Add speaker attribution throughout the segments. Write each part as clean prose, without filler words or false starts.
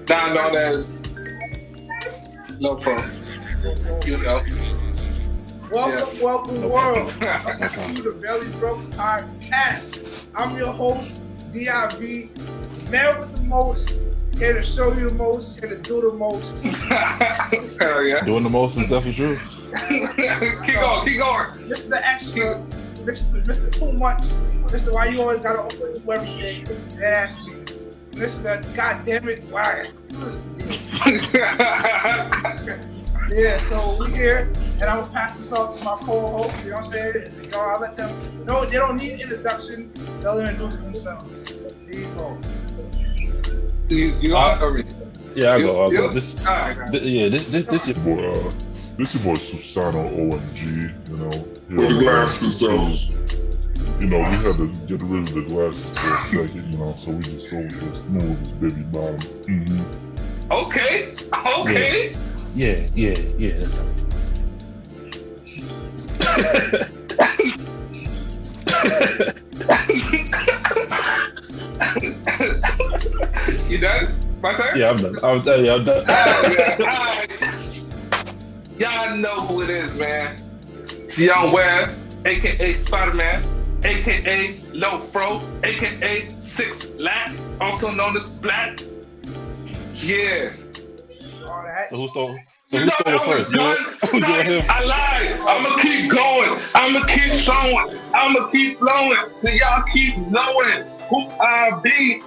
Speaker 1: now known as Low Pro. You know.
Speaker 2: Welcome, world. Welcome to the Barely Broke Podcast. I'm your host, D.I.V. Man with the most, here to show you the most, here to do the most.
Speaker 1: Hell yeah.
Speaker 3: Doing the most is definitely true.
Speaker 1: keep going.
Speaker 2: Mr. Extra, Mr. Too Much, Mr. Why you always gotta open you every day. That's me. Mr. Goddamn it, why? Yeah, so we here, and I'm gonna pass this off to my co-host. You know what I'm saying? You know, I'll let them. No, they don't need introduction. They'll introduce themselves. There you go.
Speaker 1: You got it.
Speaker 3: Yeah, I'll go. This your
Speaker 4: boy, this is boy Susano OMG, you know.
Speaker 5: The glasses out.
Speaker 4: You know, we had to get rid of the glasses for a second, you know, so we just sold this smooth as baby bottom. Mm-hmm.
Speaker 1: Okay.
Speaker 3: Yeah, that's all.
Speaker 1: You done? My turn?
Speaker 3: Yeah, I'm done. I'm done.
Speaker 1: Alright. Y'all know who it is, man. It's Young Webb, aka Spider-Man, aka Low Fro, aka 6 Lat, also known as Black. Yeah.
Speaker 2: All that.
Speaker 3: So who stole
Speaker 1: You
Speaker 3: it
Speaker 1: thought I was
Speaker 3: first?
Speaker 1: done? Son, I lied. I'ma keep going. I'ma keep showing. I'ma keep flowing. So y'all keep knowing who I be.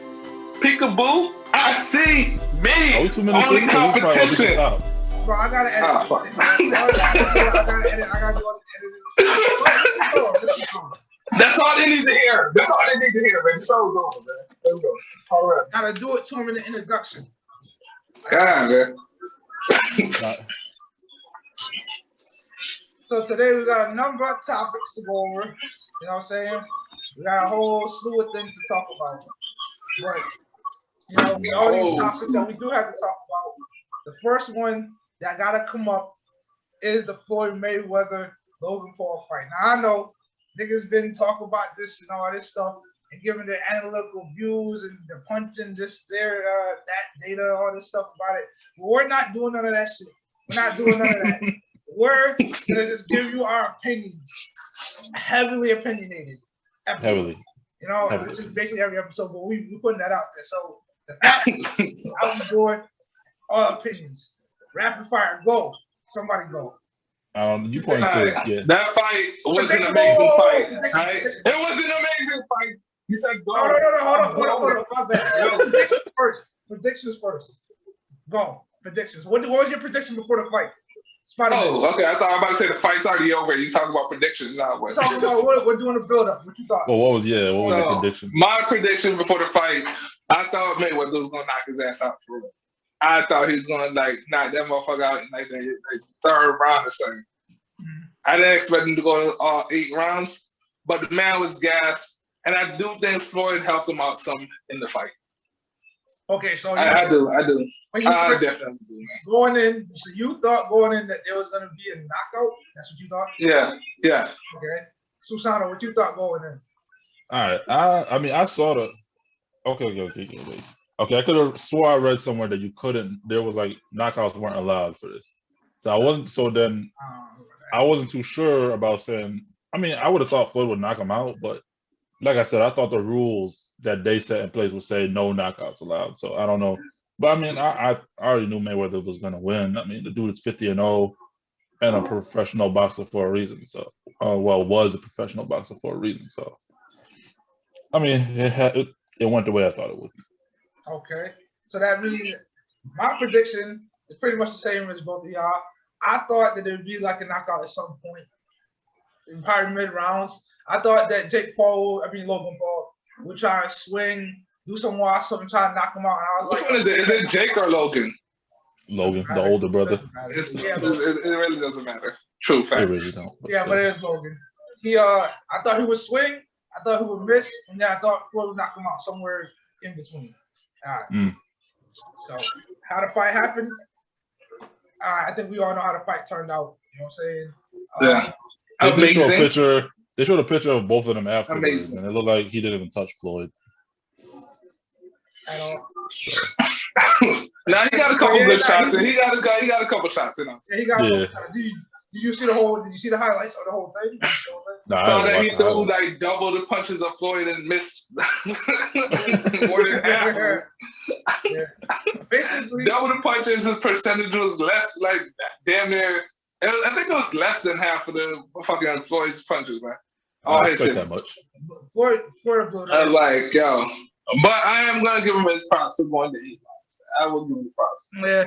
Speaker 1: Peekaboo, I see me. Only competition.
Speaker 2: Bro, I gotta edit.
Speaker 1: Fuck.
Speaker 2: I gotta edit. I gotta do all the editing.
Speaker 1: That's all they need to hear. That's all they need to hear, man. The show's over, man. There we go. All right.
Speaker 2: Gotta do it to him in the introduction.
Speaker 1: God, man.
Speaker 2: So today we got a number of topics to go over. You know what I'm saying? We got a whole slew of things to talk about. But you know, all these topics that we do have to talk about. The first one that gotta come up is the Floyd Mayweather Logan Paul fight. Now I know niggas been talking about this and all this stuff and giving their analytical views and they're punching this, there, that data, all this stuff about it. But we're not doing none of that shit. We're not doing none of that. We're gonna just give you our opinions, heavily opinionated.
Speaker 3: Heavily.
Speaker 2: You know, which is basically every episode, but we putting that out there. So the facts, out the door, all opinions. Rapid fire, go. Somebody go.
Speaker 3: You point to yeah.
Speaker 1: That fight was an amazing fight. Right? It was an amazing fight. You said go.
Speaker 2: No, hold on. My bad. Predictions first. Go. Predictions. What was your prediction before the fight? Spider-Man.
Speaker 1: Oh, okay. I thought I was about to say the fight's already over. You talking about predictions now?
Speaker 2: We're talking about we're doing a build-up. What you thought?
Speaker 3: Well, what was your prediction?
Speaker 1: My prediction before the fight, I thought Mayweather was gonna knock his ass out for real. I thought he was gonna knock that motherfucker out in the third round or something. I didn't expect him to go all 8 rounds, but the man was gassed, and I do think Floyd helped him out some in the fight.
Speaker 2: Okay, so
Speaker 1: I do. I definitely do.
Speaker 2: Going in, so you thought going in that there was gonna be a knockout? That's what you thought?
Speaker 1: Yeah.
Speaker 2: Okay. Susano, what you thought going in?
Speaker 3: All right. I saw the. Okay. Okay, I could have swore I read somewhere that you couldn't. There was like knockouts weren't allowed for this. So I wasn't. So then I wasn't too sure about saying. I mean, I would have thought Floyd would knock him out, but like I said, I thought the rules that they set in place would say no knockouts allowed. So I don't know. But I mean, I already knew Mayweather was going to win. I mean, the dude is 50-0 and a professional boxer for a reason. So, was a professional boxer for a reason. So, I mean, it went the way I thought it would.
Speaker 2: Okay. So that really, my prediction is pretty much the same as both of y'all. I thought that there would be like a knockout at some point, in probably mid-rounds. I thought that Logan Paul would try to swing, do some something, try to knock him out. And I was
Speaker 1: Which one is it? Is it Jake or Logan?
Speaker 3: Logan, the older brother.
Speaker 1: It really doesn't matter. True facts.
Speaker 3: It really don't.
Speaker 2: But it is Logan. I thought he would swing. I thought he would miss, and then I thought Floyd would knock him out somewhere in between. All right. So how the fight happened? I think we all know how the fight turned out. You know what I'm saying?
Speaker 1: Amazing.
Speaker 3: They showed a picture of both of them afterwards,
Speaker 1: Amazing.
Speaker 3: and it looked like he didn't even touch Floyd
Speaker 2: At all.
Speaker 1: Now he got a couple good shots, and he got a couple shots in him.
Speaker 2: Yeah, he got. Did you see the whole? Did you see the highlights of the whole thing?
Speaker 3: Nah,
Speaker 1: saw that he threw like double the punches of Floyd and missed more than half.
Speaker 2: Yeah. Basically,
Speaker 1: double the punches. His percentage was less, like damn near. I think it was less than half of the fucking Floyd's punches, man.
Speaker 3: All his hits. That much.
Speaker 2: Floyd
Speaker 1: I was like, yo, but I am gonna give him his props for going to 8 rounds. I will give him the props.
Speaker 2: Yeah.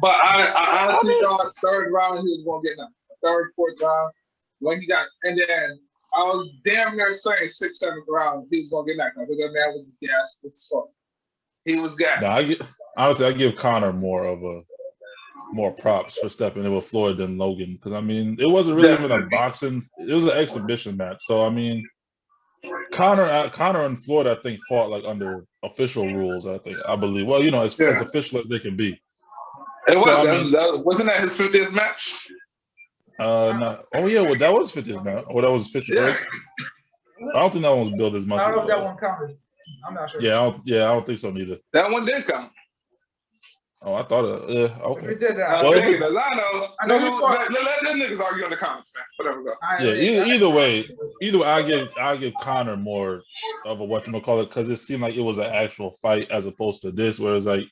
Speaker 1: But I honestly thought third round he was gonna get him. Third, fourth round when he got, and then I was damn near saying 6th, 7th round he was gonna get knocked out because that man was gassed as fuck. He was gassed.
Speaker 3: Honestly, I give Conor more props for stepping in with Floyd than Logan, because I mean it wasn't really even a boxing, it was an exhibition match. So I mean Conor and Floyd I think fought like under official rules, I believe. Well, you know, as official as they can be.
Speaker 1: It was. Wasn't that his 50th match?
Speaker 3: No. Oh yeah, well that was 50th match. Oh, that was 50th. Right? I don't think that one was billed as much.
Speaker 2: I don't know if that one counted. I'm not sure.
Speaker 3: Yeah, I don't think so neither.
Speaker 1: That one did count.
Speaker 3: Oh, I thought it. Yeah, okay.
Speaker 2: It did.
Speaker 1: I know. Let them niggas argue in the comments, man. Whatever. Go.
Speaker 3: Yeah. Either way, I give Conor more of a whatchamacallit, because it seemed like it was an actual fight as opposed to this, where it's like,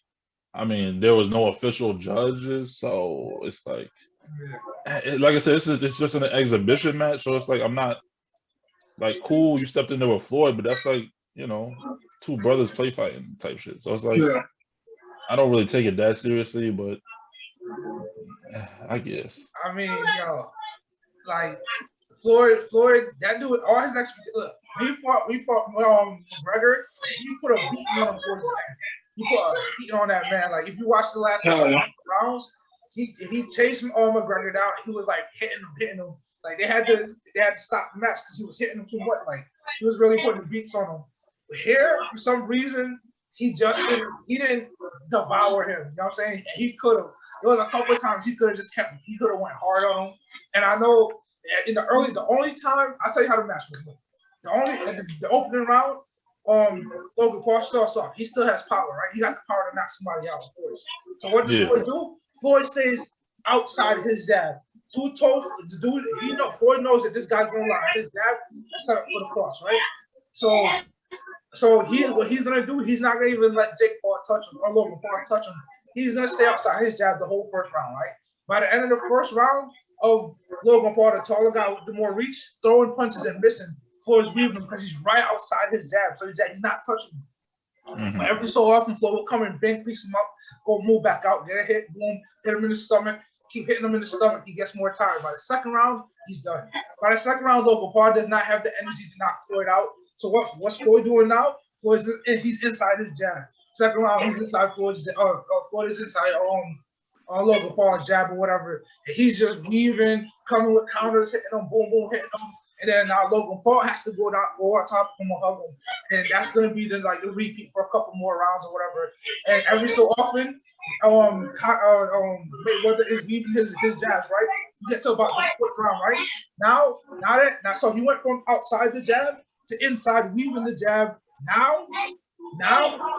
Speaker 3: I mean, there was no official judges, so it's like I said, it's just an exhibition match. So it's like I'm not like cool. You stepped in there with Floyd, but that's like, you know, two brothers play fighting type shit. So it's like. I don't really take it that seriously, but I guess.
Speaker 2: I mean, like Floyd, that dude, all his look, we fought McGregor, he put a beating on him towards the end. He put a beating on that man. Like if you watch the last rounds, he chased McGregor down. He was like hitting him. Like they had to stop the match because he was hitting him too much. Like he was really putting the beats on him. Here, for some reason, he didn't devour him. You know what I'm saying? He could have. There was a couple of times he could have went hard on him. And I know in the only time, I'll tell you how the match was. The opening round, Logan Paul starts off. He still has power, right? He got the power to knock somebody out, of course. So what does Floyd do? Floyd stays outside of his jab. Two toes, the dude, Floyd knows that this guy's gonna lie. His jab is set up for the cross, right? So what he's gonna do, he's not gonna even let Jake Paul touch him or Logan Paul touch him. He's gonna stay outside his jab the whole first round, right? By the end of the first round of Logan Paul, the taller guy with the more reach, throwing punches and missing, Floyd's weaving him because he's right outside his jab, so he's not touching him. Mm-hmm. But every so often, Floyd will come and bang, piece him up, go move back out, get a hit, boom, hit him in the stomach, keep hitting him in the stomach, he gets more tired. By the second round, he's done. By the second round, Logan Paul does not have the energy to knock Floyd out. So what's Floyd doing now? He's inside his jab. Second round, he's inside Floyd is inside Logan Paul's jab or whatever. And he's just weaving, coming with counters, hitting them, boom, boom, hitting them. And then now Logan Paul has to go on top of him or hug him. And that's gonna be the repeat for a couple more rounds or whatever. And every so often, Mayweather is weaving his jabs, right? You get to about the fourth round, right? Now so he went from outside the jab to inside weaving the jab. Now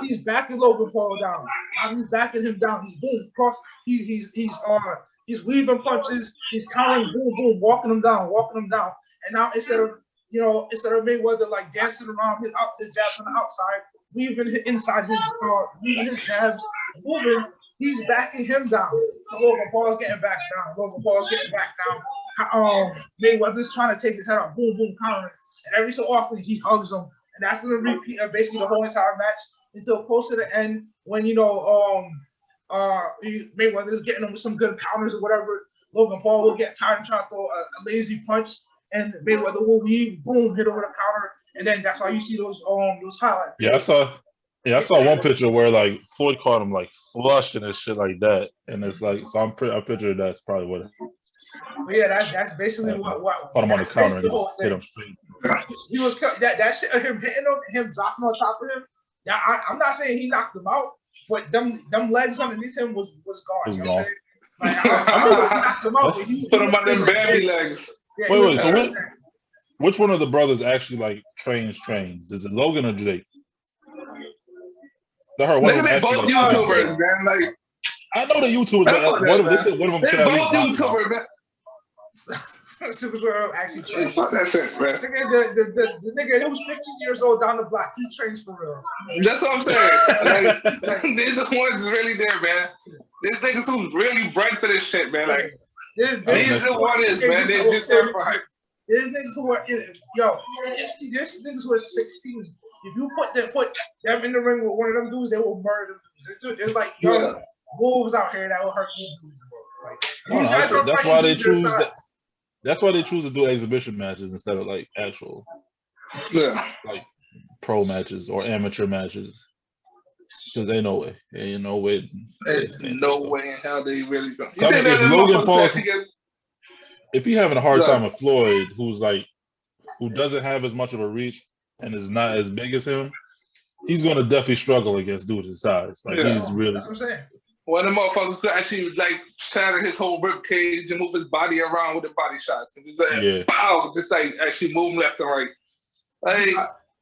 Speaker 2: he's backing Logan Paul down. Now he's backing him down. He's boom cross. He's weaving punches. He's countering, boom, boom, walking him down. And now instead of Mayweather like dancing around his jabs on the outside, weaving inside his jabs, moving, he's backing him down. So Logan Paul's getting back down. Mayweather's trying to take his head out, boom, boom, countering. And every so often he hugs him. And that's going to repeat basically the whole entire match until close to the end when, Mayweather's getting him with some good counters or whatever. Logan Paul will get tired and try to throw a lazy punch. And Mayweather will weave, boom, hit over the counter. And then that's why you see those highlights.
Speaker 3: Yeah, I saw one picture where like Floyd caught him like flushed and shit like that. And it's like, so I picture that's probably what
Speaker 2: But yeah, that's basically what
Speaker 3: put him on the counter and just hit him straight.
Speaker 2: He was that shit of him hitting him and him dropping on top of him. Yeah, I'm not saying he knocked him out, but them legs underneath him was gone. You know what I'm saying? Like, I know he knocked him out, but he
Speaker 1: put him on them Bambi legs.
Speaker 2: Yeah,
Speaker 3: wait, so which one of the brothers actually like trains? Is it Logan or Jake?
Speaker 1: Look at both YouTubers, man. Like
Speaker 3: I know the YouTubers, but one of them
Speaker 1: They
Speaker 3: can at
Speaker 1: both
Speaker 3: least knock him out.
Speaker 1: YouTubers, man.
Speaker 2: Supergirl actually trains.
Speaker 1: Fuck that shit, man.
Speaker 2: The nigga who's 15 years old down the block, he trains for real.
Speaker 1: That's what I'm saying. Like, these are the ones really there, man. These niggas who's really bred for this shit, man. Like, these are the ones, man. They just there for hype.
Speaker 2: There's niggas who are, yo, 60, there's niggas who are 16. If you put them in the ring with one of them dudes, they will murder them. There's like young wolves out here that will hurt these dudes, bro. Like,
Speaker 3: that's why they choose that. That's why they choose to do exhibition matches instead of like actual, like pro matches or amateur matches. Because ain't no way. Ain't no way.
Speaker 1: There's no way in hell they really go.
Speaker 3: If Logan Paul's, if he having a hard time with Floyd, who doesn't have as much of a reach and is not as big as him, he's gonna definitely struggle against dudes his size. Like he's really.
Speaker 2: That's what I'm saying.
Speaker 1: One of the motherfuckers could actually like shatter his whole rib cage and move his body around with the body shots. Just like, pow, just like actually move left and right. Like,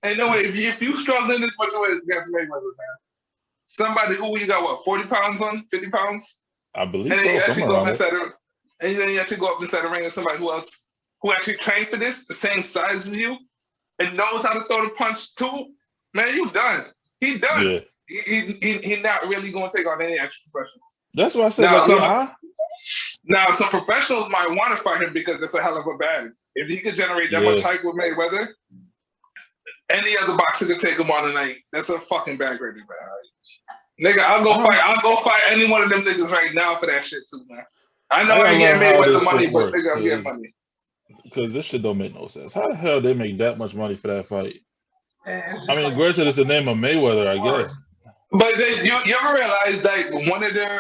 Speaker 1: ain't no way. If you struggling this much way against Mayweather, man, somebody who you got what 40 pounds on, 50 pounds,
Speaker 3: I believe.
Speaker 1: And then you actually go up inside the ring with somebody who actually trained for this, the same size as you, and knows how to throw the punch too. Man, you done. He done.
Speaker 3: Yeah.
Speaker 1: He not really going to take on any extra professionals.
Speaker 3: That's why I said
Speaker 1: now some professionals might want to fight him because it's a hell of a bag. If he could generate that much hype with Mayweather, any other boxer could take him on tonight. That's a fucking bag right there, man. Nigga, I'll go fight any one of them niggas right now for that shit too, man. I know I ain't getting Mayweather money, but nigga, I'm getting money.
Speaker 3: Because this shit don't make no sense. How the hell they make that much money for that fight? I mean, granted, it's the name of Mayweather, I guess.
Speaker 1: But you ever realize like one of their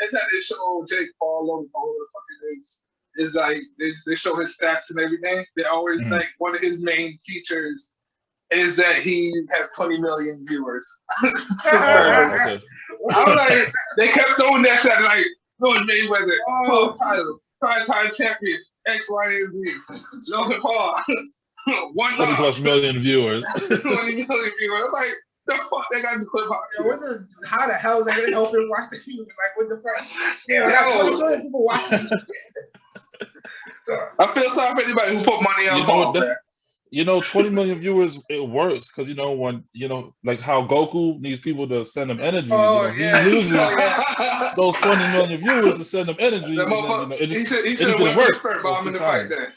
Speaker 1: anytime they show Jake Paul or whatever the fuck it is like they show his stats and everything. They always like one of his main features is that he has 20 million viewers. I was like, they kept throwing that shit like Floyd Mayweather, 12 titles, 5-time champion, X, Y, and Z, Logan Paul,
Speaker 3: 20+ million viewers.
Speaker 1: 20 million viewers. I'm like, the fuck they got to put about?
Speaker 2: How the hell they gonna help him watch the human? Like, what the fuck? Yeah, that's 20 million people watching.
Speaker 1: I feel sorry for anybody who put money on Paul.
Speaker 3: 20 million viewers, it works because when like how Goku needs people to send him energy. He uses those 20 million viewers to send him energy.
Speaker 1: He should have went for the spirit bomb in the fight then.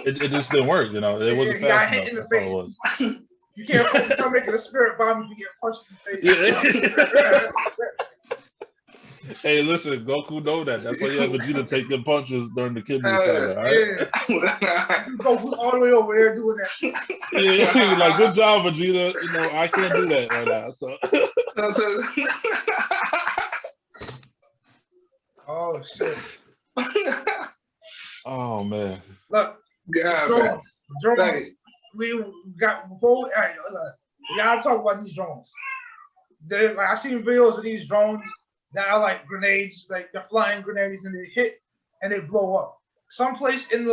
Speaker 3: It just didn't work. It wasn't fast enough. That's all it was.
Speaker 2: You can't make it a spirit bomb if you get punched in the face.
Speaker 3: Hey, listen, Goku know that. That's why you have Vegeta take them punches during the kidney saga, all right?
Speaker 2: Goku's all the way over there doing that.
Speaker 3: Yeah, like, good job, Vegeta. I can't do that right now. So.
Speaker 2: Oh, shit.
Speaker 3: Oh, man.
Speaker 2: Look, drones. We got before. We gotta talk about these drones. I seen videos of these drones that are like grenades, like they're flying grenades, and they hit and they blow up. Someplace in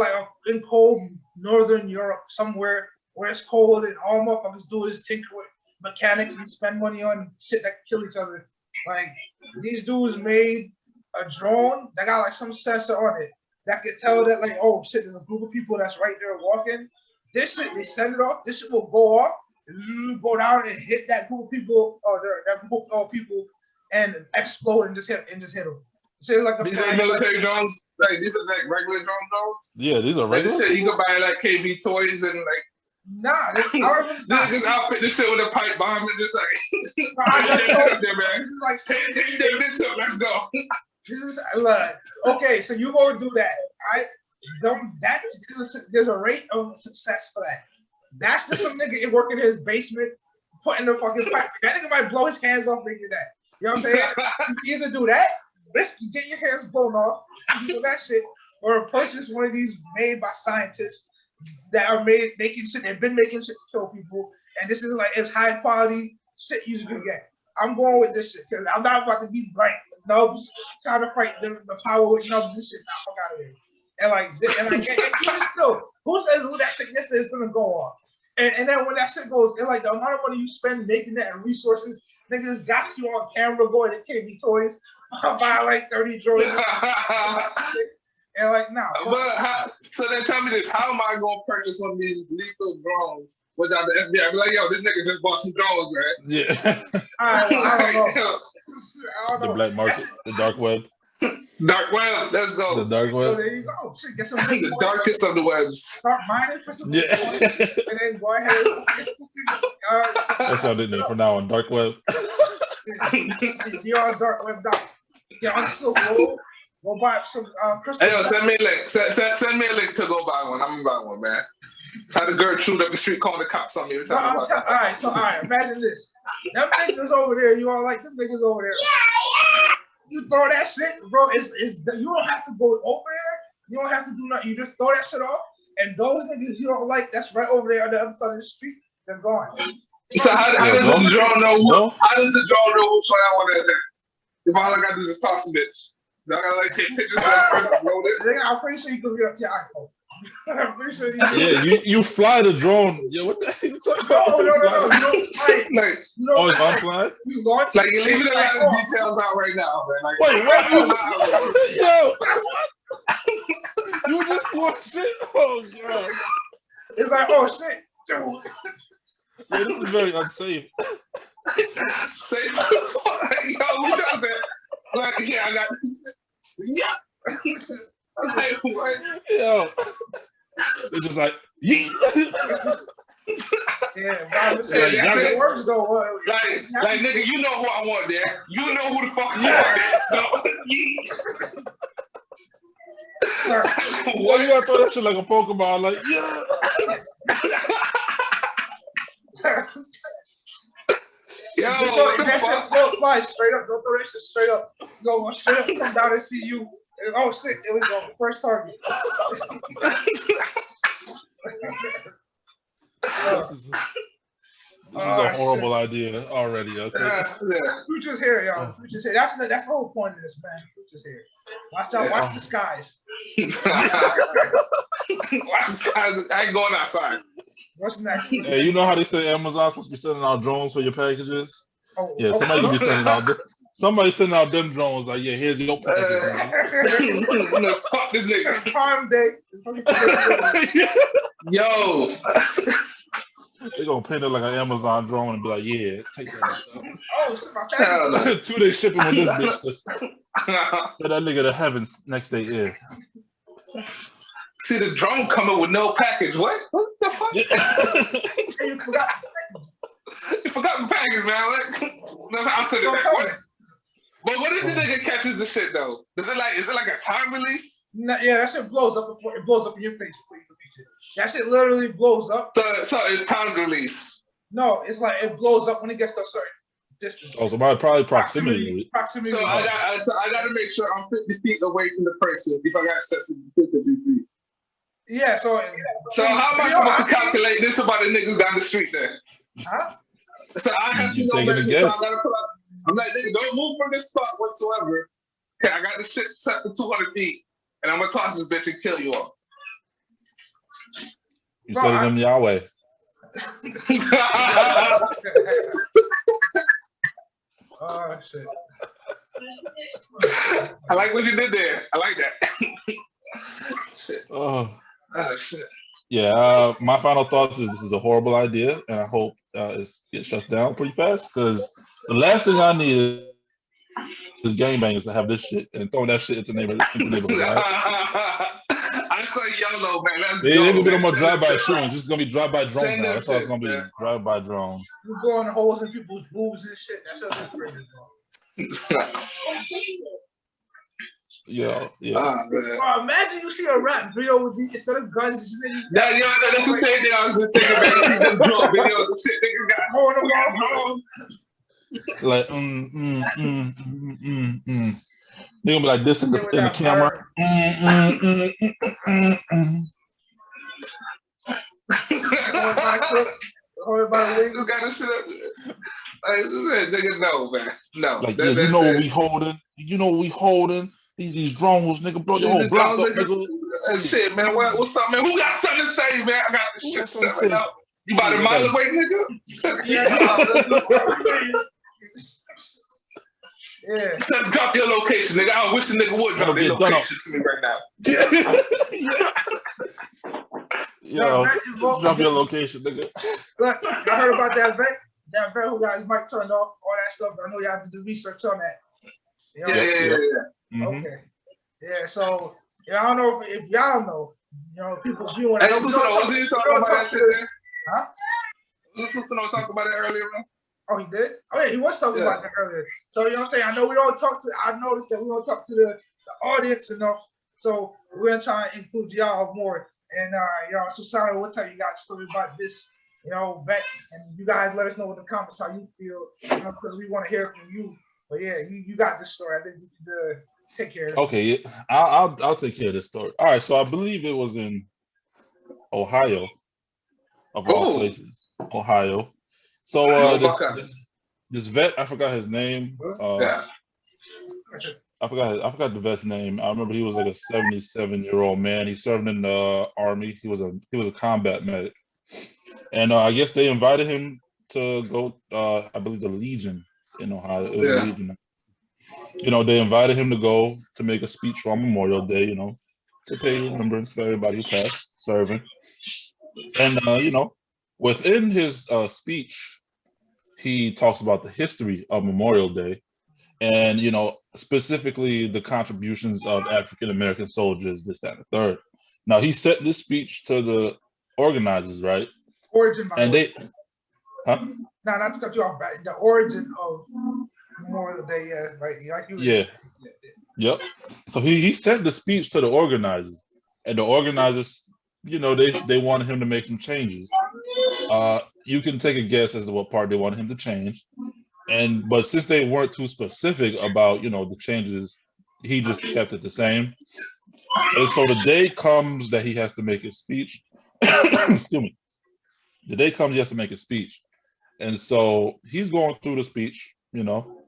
Speaker 2: cold northern Europe, somewhere where it's cold and all motherfuckers do is tinker with mechanics and spend money on shit that can kill each other. Like these dudes made a drone that got like some sensor on it that could tell that like, oh shit, there's a group of people that's right there walking. This shit, they send it off. This shit will go off, go down and hit that group of people, that group of people, and explode and just hit them. So like
Speaker 1: these are military drones. Like these are like regular drones.
Speaker 3: Yeah, these are regular.
Speaker 1: Like this shit, you can buy like KB toys and like.
Speaker 2: Nah,
Speaker 1: Niggas outfit this shit with a pipe bomb and just like. That shit up there, man. This is like take that bitch up. Let's go.
Speaker 2: This is okay. So you go do that, right? There's a rate of success for that. That's just some nigga working in his basement, putting the fucking pipe. That nigga might blow his hands off making that. You know what I'm saying? You either do that, risk you get your hands blown off, you do that shit, or purchase one of these made by scientists that are making shit. They've been making shit to kill people, and this is like as high quality shit you can get. I'm going with this shit because I'm not about to be like nubs trying to fight the power with nubs and shit. Nah, fuck out of here. And like, who says that shit yesterday is gonna go off? And then when that shit goes, and like the amount of money you spend making that and resources, niggas got you on camera going to KB Toys, buy like 30 droids. And like, nah.
Speaker 1: But so then tell me this: how am I gonna purchase one of these lethal drones without the FBI? Be like, yo, this nigga just bought some drones, right?
Speaker 3: Yeah.
Speaker 2: I don't know.
Speaker 3: The black market, the dark web.
Speaker 1: Dark web, let's go.
Speaker 3: The dark
Speaker 2: So
Speaker 3: web.
Speaker 2: there you go. Shit, get some
Speaker 1: The darkest of the webs.
Speaker 2: Start mining for some
Speaker 3: Yeah.
Speaker 2: Bitcoin, and then go ahead.
Speaker 3: That's all they need from now on. Dark web.
Speaker 2: You're on dark web. You're on Silk Road. Go buy some crystal.
Speaker 1: Hey, yo, send me a link. Send me a link to go buy one. I'm gonna buy one, man. How the Gertrude up the street calling the cops on me every time I buy something.
Speaker 2: All right. Imagine this. Them niggas over there, you all like them niggas over there. You throw that shit, bro. It's you don't have to go over there. You don't have to do nothing. You just throw that shit off, and those niggas you don't like, that's right over there on the other side of the street. They're gone.
Speaker 1: So how does the drone know? How does the drone know which one I want to attack? If all I gotta do is toss a bitch. I gotta like take pictures of the person upload it.
Speaker 2: I'm pretty sure you can get up to your iPhone. I'm pretty sure
Speaker 3: you fly the drone. Yo, what the heck you talking about?
Speaker 2: No. You don't fly.
Speaker 1: Like,
Speaker 3: it's unflying?
Speaker 2: You launch.
Speaker 1: Like you're leaving a lot of details out right now, man. Like,
Speaker 3: Wait, what? Yo, you just watched it? Oh god.
Speaker 2: It's like, oh shit.
Speaker 3: Yeah, this is very unsafe.
Speaker 1: Safe. Yo, who does that? Like, yeah, I got this. Yeah. Like, what?
Speaker 3: Yo. It's just like, yeah.
Speaker 2: Yeah, it works though.
Speaker 1: Like, nigga, you know who I want there. You know who the fuck you want there. No.
Speaker 3: Why you gotta throw that shit like a Pokemon? Like, yeah.
Speaker 1: Yo,
Speaker 2: that shit floats by straight up. Don't throw that shit straight up. Go straight up, come down and see you. And, oh shit, here we go. First target.
Speaker 3: This is a horrible idea already. Okay.
Speaker 2: Future's here, y'all. Future's here. That's the whole point of this, man. Future's here. Watch out. Watch the skies.
Speaker 1: Watch the skies. I ain't going outside.
Speaker 2: What's next?
Speaker 3: Hey, you know how they say Amazon's supposed to be sending out drones for your packages?
Speaker 2: Oh,
Speaker 3: yeah, somebody could be sending out. Somebody sending out them drones like, yeah, here's your package.
Speaker 1: Fuck this nigga.
Speaker 2: Prime Day.
Speaker 1: Yo.
Speaker 3: They're gonna paint it like an Amazon drone and be like, yeah, take that.
Speaker 2: Oh, shit, my package.
Speaker 3: 2 day shipping with this bitch. Get that nigga to heaven next day is.
Speaker 1: See the drone coming with no package. What the fuck?
Speaker 2: Hey, you forgot.
Speaker 1: You forgot the package, man. I'll send it back. What? But what if the nigga catches the shit though? Is it like a time release?
Speaker 2: No, yeah, that shit blows up before it blows up in your face before you can see shit. That shit literally blows up.
Speaker 1: So it's time release.
Speaker 2: No, it's like it blows up when it gets to a certain distance.
Speaker 3: Oh, so probably proximity.
Speaker 2: Proximity.
Speaker 1: So I got to make sure I'm 50 feet away from the person if I got to set 50 feet.
Speaker 2: Yeah, so
Speaker 1: how am I supposed to calculate this about the niggas down the street there?
Speaker 2: Huh?
Speaker 1: So I have to know this. So I gotta pull up. I'm like, nigga, don't move from this spot whatsoever. Okay, I got the shit set for 200 feet, and I'm gonna toss this bitch and kill you all.
Speaker 3: You said it in Yahweh.
Speaker 2: Oh shit.
Speaker 1: I like what you did there. I like that. Shit.
Speaker 3: Oh
Speaker 1: shit.
Speaker 3: Yeah, my final thoughts is this is a horrible idea, and I hope it shuts down pretty fast, because the last thing I need is gangbangers to have this shit and throwing that shit into neighborhood. Right?
Speaker 1: I say YOLO, man.
Speaker 3: They're gonna be no more drive-by shootings. It's gonna be drive-by drones now. That's all it's gonna be. Drive-by drones.
Speaker 2: You blowing holes in people's boobs and shit. That shit is crazy, bro.
Speaker 3: Yeah.
Speaker 2: Imagine you see a rap video with these instead of guns.
Speaker 1: That's the same thing I was just thinking about. See them drone videos and shit. Niggas got
Speaker 2: more than one.
Speaker 3: Like They're gonna be like this in the camera.
Speaker 1: You got to sit up. Like, nigga, no, man. No.
Speaker 3: Like, yeah, you know what we holding. You know what we holding. These drones, nigga, blow your whole block up, nigga.
Speaker 1: Shit, man. What's up, man? Who got something to say, man? I got this shit set up. You about a mile away, nigga?
Speaker 2: Yeah.
Speaker 1: Drop your location, nigga. I wish the nigga would drop their location to me right now.
Speaker 3: Yo, drop your location, nigga.
Speaker 2: Look, I heard about that vet who got his mic turned off, all that stuff. I know y'all have to do research on that. You know?
Speaker 1: Yeah.
Speaker 2: Okay. Yeah, so I don't know if y'all know, people viewing.
Speaker 1: Hey, wasn't you talking about that shit there?
Speaker 2: Huh?
Speaker 1: Listen, I talked about it earlier, man.
Speaker 2: Oh, he did? Oh, yeah, he was talking about that earlier. So, you know what I'm saying? I know I noticed that we don't talk to the audience enough. So, we're going to try and include y'all more. And, so Sarah, we'll tell you guys a story about this, vet. And you guys let us know in the comments how you feel, because we want to hear from you. But, yeah, you got this story. I think you could take care of it.
Speaker 3: Okay, I'll take care of this story. All right, so I believe it was in Ohio, of all places. Ohio. So this vet, I forgot his name. I forgot the vet's name. I remember he was like a 77-year-old man. He served in the army. He was a combat medic, and I guess they invited him to go. I believe the Legion in Ohio. It was the Legion. They invited him to go to make a speech for Memorial Day. To pay remembrance for everybody who passed serving, and within his speech, he talks about the history of Memorial Day and, specifically the contributions of African-American soldiers, this, that, and the third. Now, he set this speech to the organizers, right?
Speaker 2: Origin,
Speaker 3: and they, huh?
Speaker 2: No, not to cut you off, but the origin of Memorial Day,
Speaker 3: Yep. So he sent the speech to the organizers, and the organizers, they wanted him to make some changes. You can take a guess as to what part they wanted him to change, but since they weren't too specific about the changes, he just kept it the same. And so the day comes that he has to make his speech. Excuse me. The day comes he has to make his speech, and so he's going through the speech.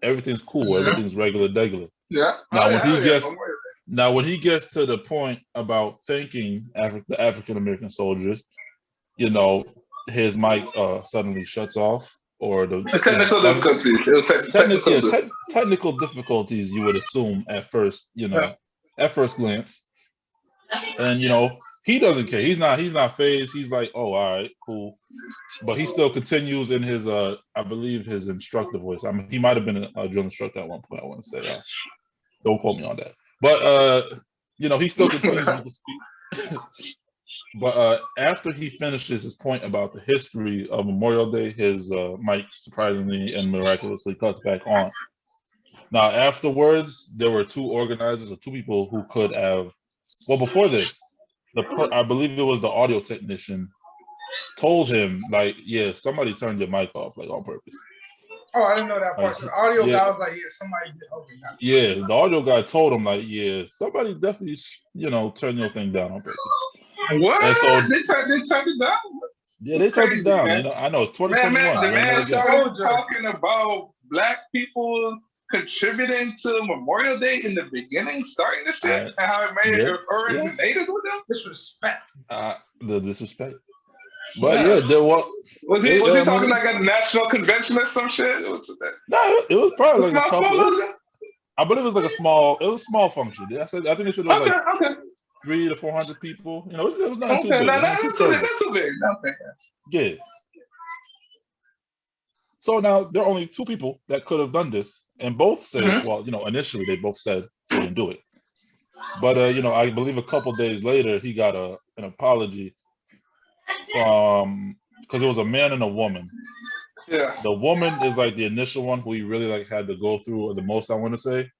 Speaker 3: Everything's cool, everything's regular.
Speaker 1: Yeah.
Speaker 3: Now when he gets to the point about thanking the African American soldiers, his mic suddenly shuts off, or the
Speaker 1: technical difficulties. It was
Speaker 3: technical difficulties. You would assume at first, at first glance, and he doesn't care. He's not fazed. He's like, oh, all right, cool. But he still continues in his I believe his instructor voice. I mean, he might have been a drill instructor at one point. I want to say, don't quote me on that. But he still continues with the speech. But after he finishes his point about the history of Memorial Day, his mic surprisingly and miraculously cuts back on. Now, afterwards, there were two organizers or two people who could have. Well, before this, I believe it was the audio technician told him, like, yeah, somebody turned your mic off, like, on purpose.
Speaker 2: Oh, I didn't know that part. So the audio guy was like, yeah, somebody did. Okay, got it.
Speaker 3: Yeah, the audio guy told him, like, yeah, somebody definitely, turn your thing down on purpose.
Speaker 1: What?
Speaker 3: And so,
Speaker 1: they turned it down?
Speaker 3: Yeah, they turned it down. I know, it's 2021.
Speaker 1: The man started talking about black people contributing to Memorial Day in the beginning, starting the shit, and how it made it originated with them.
Speaker 2: Disrespect.
Speaker 3: The disrespect. But there was
Speaker 1: he talking like at a national convention or some shit?
Speaker 3: No, it was probably like I believe it was like a small function. I think it said it was like 300 to 400 people. It was not too big.
Speaker 1: That's too big. Okay.
Speaker 3: Yeah. So now there are only two people that could have done this, and both said, well, initially they both said they didn't do it. But I believe a couple days later he got an apology from, because it was a man and a woman.
Speaker 1: Yeah.
Speaker 3: The woman is like the initial one who he really like had to go through the most, I want to say.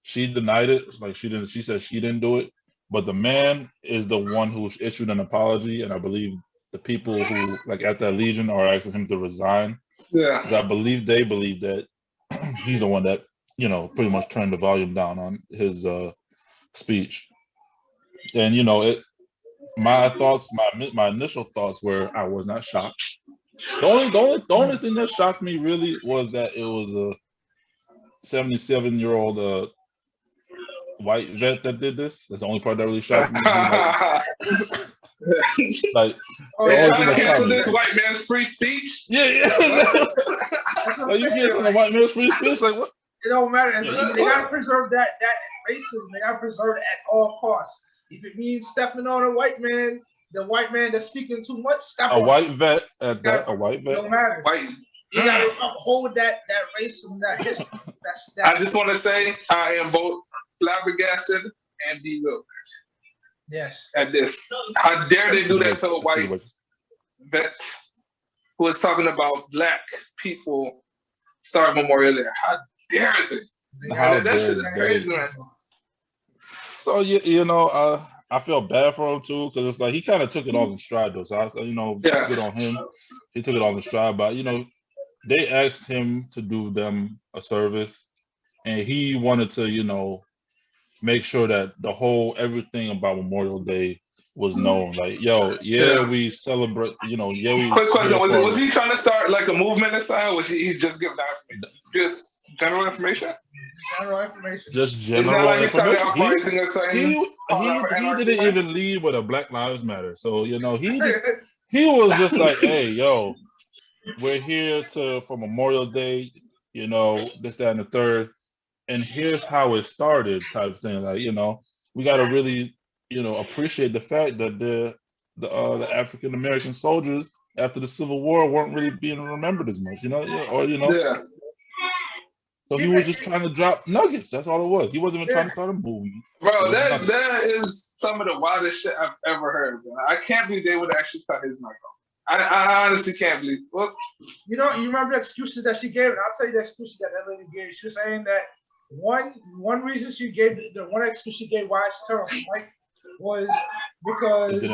Speaker 3: She denied it. Like she said she didn't do it. But the man is the one who issued an apology, and I believe the people who like at that Legion are asking him to resign.
Speaker 1: Yeah.
Speaker 3: I believe they believe that he's the one that, pretty much turned the volume down on his speech. And my thoughts, my initial thoughts were I was not shocked. The only thing that shocked me really was that it was a 77-year-old white vet that did this. That's the only part that really shocked me. Like,
Speaker 1: They
Speaker 3: always
Speaker 1: trying
Speaker 3: in
Speaker 1: to
Speaker 3: the
Speaker 1: cancel
Speaker 3: comments.
Speaker 1: this white man's free speech.
Speaker 3: Yeah.
Speaker 2: That's what I'm
Speaker 3: Like, you
Speaker 2: saying.
Speaker 3: cancel the white man's free speech? Like, what?
Speaker 2: It don't matter.
Speaker 3: Yeah.
Speaker 2: They gotta preserve that racism. They gotta preserve it at all costs. If it means stepping on a white man, the white man that's speaking too much, step
Speaker 3: A
Speaker 2: on
Speaker 3: white vet at that. A white
Speaker 2: it.
Speaker 3: vet.
Speaker 2: Don't matter.
Speaker 1: White.
Speaker 2: You gotta uphold that racism, that history.
Speaker 1: I just want to say I am both flabbergasted and bewildered
Speaker 2: Yes.
Speaker 1: at this. How dare they do that to a white vet who is talking about black people start Memorial Day? How dare they? That shit is crazy, man.
Speaker 3: So I feel bad for him too, because it's like he kind of took it all in stride though. So good on him. He took it all in stride, but they asked him to do them a service, and he wanted to make sure that everything about Memorial Day was known. Like, we celebrate.
Speaker 1: Quick question: was he trying to start like a movement aside? Or was he just giving that just general information?
Speaker 2: General information.
Speaker 3: Just general
Speaker 1: it's not like he
Speaker 3: information.
Speaker 1: started uprising or something.
Speaker 3: He didn't even lead with a Black Lives Matter. So he was just like, hey, yo, we're here for Memorial Day, this, that, and the third, and here's how it started, type thing. Like, we got to really, appreciate the fact that the African American soldiers after the Civil War weren't really being remembered as much,
Speaker 1: Yeah.
Speaker 3: So he was just trying to drop nuggets. That's all it was. He wasn't even trying to start a movement.
Speaker 1: Bro, that is some of the wildest shit I've ever heard, man. I can't believe they would actually cut his mic off. I honestly can't believe. Well,
Speaker 2: you remember the excuses that she gave, and I'll tell you the excuses that lady gave. She was saying that one reason she gave, the one excuse she gave why she turned off the mic was because it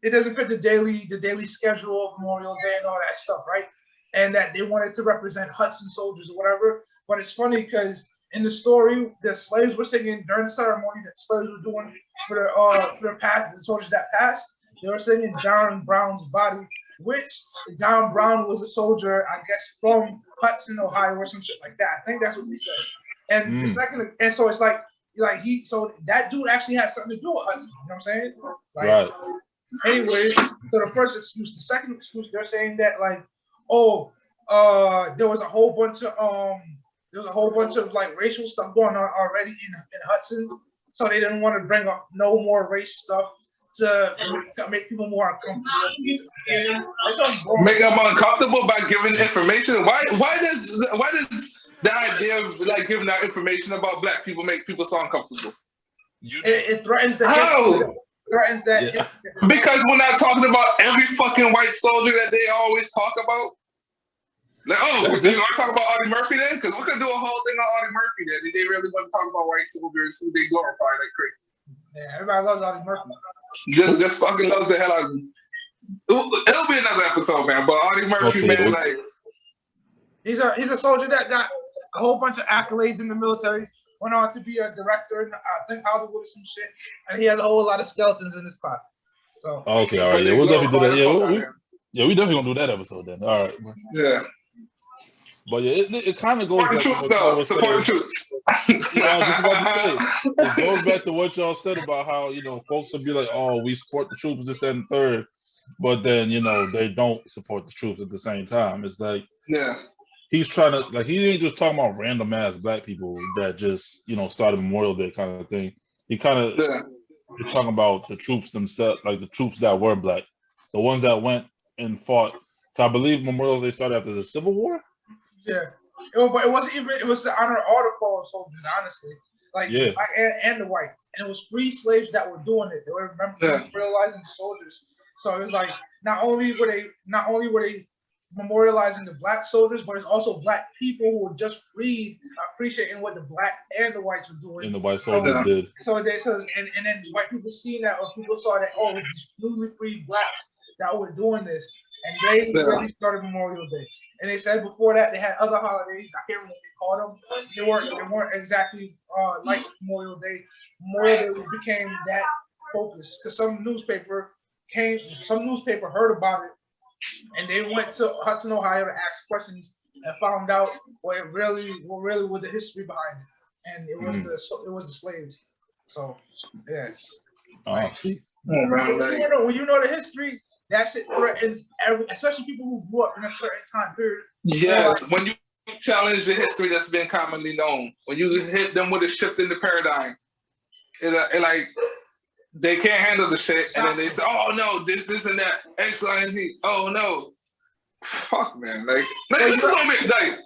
Speaker 2: doesn't fit the daily schedule of Memorial Day and all that stuff, right? And that they wanted to represent Hudson soldiers or whatever. But it's funny because in the story, the slaves were singing during the ceremony that slaves were doing for the soldiers that passed. They were singing John Brown's body, which John Brown was a soldier, I guess, from Hudson, Ohio, or some shit like that. I think that's what they said. And the second, and so it's like so that dude actually had something to do with Hudson. You know what I'm saying? Like,
Speaker 3: right.
Speaker 2: Anyway, so the first excuse, the second excuse, they're saying that like, there was a whole bunch of like racial stuff going on already in Hudson, so they didn't want to bring up no more race stuff to make people more uncomfortable.
Speaker 1: Make them uncomfortable by giving information. Why does the idea of like giving out information about black people make people so uncomfortable?
Speaker 2: It threatens the threatens that.
Speaker 1: Yeah. Because we're not talking about every fucking white soldier that they always talk about. Like, you want to talk about Audie Murphy then? Because we could do a whole thing on Audie Murphy then. They really want to talk about white soldiers who they glorify like crazy.
Speaker 2: Yeah, everybody loves Audie Murphy.
Speaker 1: Just fucking loves the hell out of him. It'll be another episode, man. But Audie Murphy, man, like
Speaker 2: he's a soldier that got a whole bunch of accolades in the military. Went on to be a director in, I think, Hollywood or some shit, and he has a whole lot of skeletons in his closet. So
Speaker 3: okay, all right, yeah, we'll definitely do that. Yeah, we definitely gonna do that episode then. All right.
Speaker 1: Yeah.
Speaker 3: But yeah, it kind of goes
Speaker 1: back to what support the troops.
Speaker 3: It goes back to what y'all said about how folks will be like, "Oh, we support the troops, this, that, and third," but then they don't support the troops at the same time. It's like, he's trying to, like, he ain't just talking about random ass black people that just started Memorial Day kind of thing. He kind of is talking about the troops themselves, like the troops that were black, the ones that went and fought. I believe Memorial Day started after the Civil War.
Speaker 2: Yeah, but it wasn't even. It was to honor all the fallen soldiers, honestly. Like, black and the white, and it was free slaves that were doing it. They were memorializing the soldiers. So it was like not only were they memorializing the black soldiers, but it's also black people who were just freed, appreciating what the black and the whites were doing.
Speaker 3: And the white soldiers did.
Speaker 2: And then white people seen that, or people saw that, it was these newly freed blacks that were doing this. And they really started Memorial Day. And they said before that they had other holidays. I can't remember what they called them. They weren't exactly like Memorial Day. Memorial Day became that focus because some newspaper heard about it, and they went to Hudson, Ohio to ask questions and found out what really was the history behind it. And it was the slaves. So yeah. Like,
Speaker 3: see.
Speaker 2: when you know the history, that shit threatens especially people who grew up in a certain time period.
Speaker 1: Yes, when you challenge the history that's been commonly known, when you hit them with a shift in the paradigm, it like they can't handle the shit, and then they say, "Oh no, this and that, X, Y, and Z." Oh no, fuck, man, like it's a little bit like.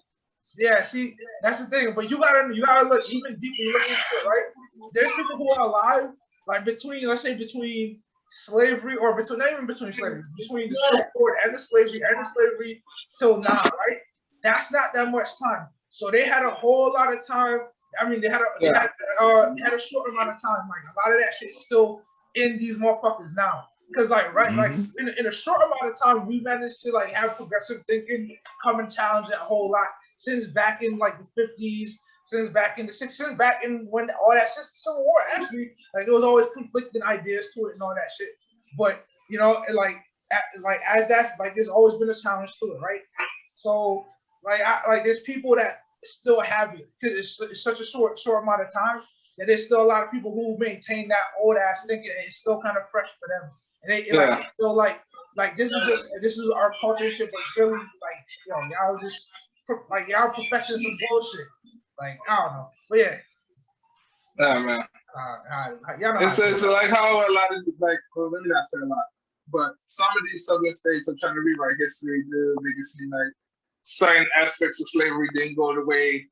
Speaker 2: Yeah, see, that's the thing. But you gotta look even deeper. Look into it, right? There's people who are alive, like between slavery, or between not even between slavery, between the Silk Road and the slavery till now, right? That's not that much time. So they had a whole lot of time. I mean, they had a short amount of time. Like a lot of that shit is still in these motherfuckers now. Because like like in a short amount of time, we managed to like have progressive thinking, come and challenge that whole lot. Since back in like the 50s, since back in the 60s, since back in when all that shit, Civil War, actually, like there was always conflicting ideas to it and all that shit. But you know, as that's like there's always been a challenge to it, right? So like there's people that still have it because it's such a short amount of time that there's still a lot of people who maintain that old ass thinking, and it's still kind of fresh for them. And they like still like this is our culture shit, but really like y'all just. Like y'all professing some bullshit. Like I don't know, but yeah.
Speaker 1: Nah, man. It's like how a lot of let me not say a lot, but some of these southern states are trying to rewrite history to make it seem like certain aspects of slavery didn't go the way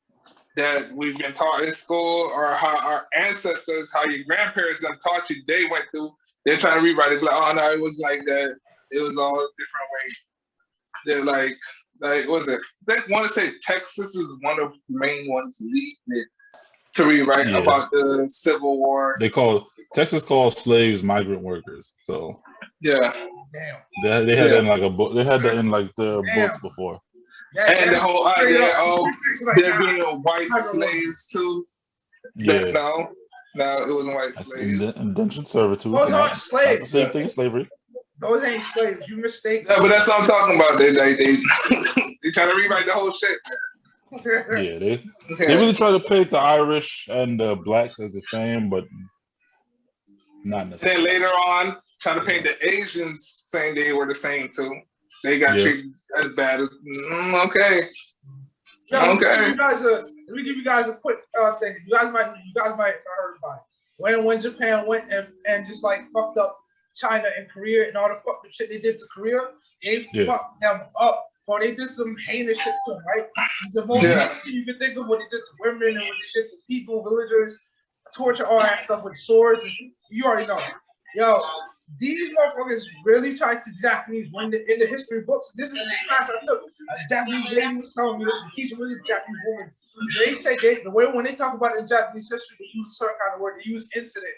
Speaker 1: that we've been taught in school, or how our ancestors, how your grandparents have taught you they went through. They're trying to rewrite it. Like, oh no, it was like that. It was all a different way. They're like what is it? They want to say Texas is one of the main ones leading it to rewrite about the Civil War.
Speaker 3: Texas calls slaves migrant workers. So
Speaker 1: yeah,
Speaker 3: they had that in like a book. They had that in like the books before.
Speaker 1: And the whole idea of there being white slaves too.
Speaker 3: Yeah.
Speaker 1: No, it wasn't white slaves.
Speaker 3: Indentured servitude.
Speaker 2: Those aren't slaves.
Speaker 3: The same thing as slavery.
Speaker 2: Those ain't slaves. You mistake.
Speaker 1: Yeah, but that's what I'm talking about. They try to rewrite the whole shit.
Speaker 3: Yeah, they really try to paint the Irish and the blacks as the same, but not necessarily.
Speaker 1: Then later on, trying to paint the Asians saying they were the same too. They got treated as bad as okay.
Speaker 2: Yeah, okay. Let me give you guys a quick thing. You guys might have heard about it. When Japan went and just like fucked up China and Korea and all the fucked up shit they did to Korea, they fucked them up. Bro, they did some heinous shit to them, right? The most you can think of what they did to women and what they did to people, villagers, torture, all that stuff with swords. And you already know. Yo, these motherfuckers really tried to Japanese in the history books. This is the class I took. A Japanese lady was telling me this, and she's really a Japanese woman. They say the way when they talk about it in Japanese history, they use a certain kind of word. They use incident.